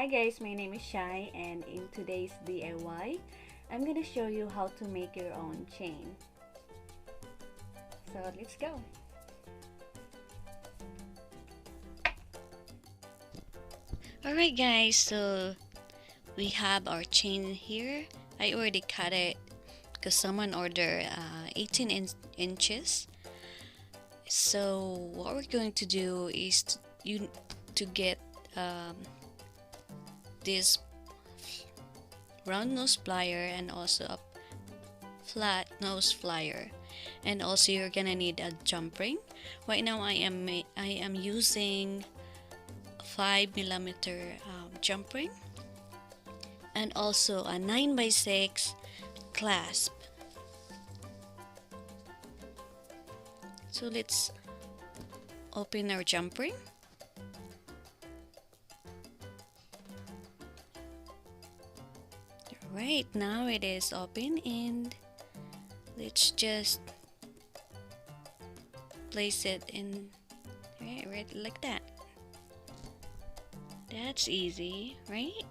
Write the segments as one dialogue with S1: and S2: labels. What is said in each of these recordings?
S1: Hi guys, my name is Shai, and in today's DIY, I'm gonna show you how to make your own chain. So let's go.
S2: Alright guys, so we have our chain here. I already cut it because someone ordered 18 inches. So what we're going to do is to get this round nose plier and also a flat nose plier, and also you're gonna need a jump ring. Right now I am using 5mm jump ring and also a 9x6 clasp. So let's open our jump ring. Right now it is open, and let's just place it in right like that. That's easy, right?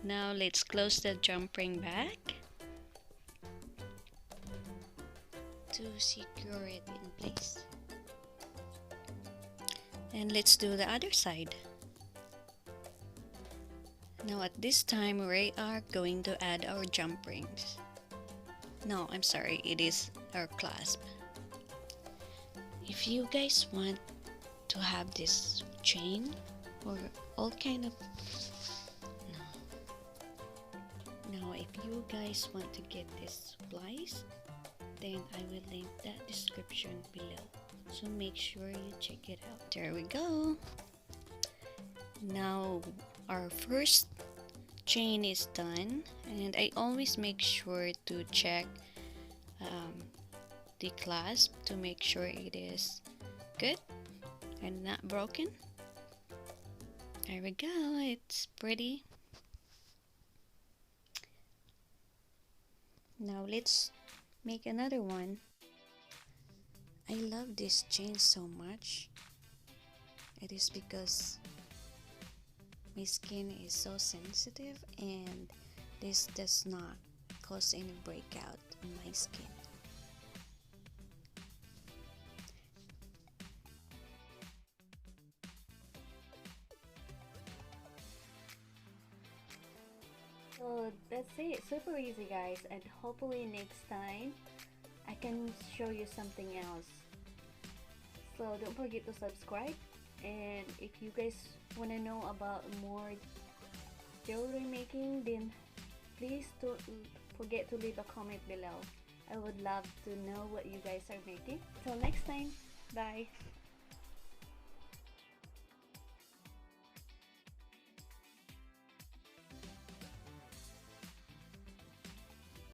S2: Now let's close the jump ring back to secure it in place. And let's do the other side. Now at this time we are going to add our jump rings. No, I'm sorry, it is our clasp. If you guys want to have this chain or all kind of now if you guys want to get this supplies, then I will link that description below, so make sure you check it out. There we go. Now our first chain is done, and I always make sure to check the clasp to make sure it is good and not broken. There we go, it's pretty. Now let's make another one. I love this chain so much. It is because my skin is so sensitive, and this does not cause any breakout on my skin.
S1: So that's it, super easy guys, and hopefully next time I can show you something else. So don't forget to subscribe, and if you guys want to know about more jewelry making, then please don't forget to leave a comment below. I would love to know what you guys are making. Till next time, bye.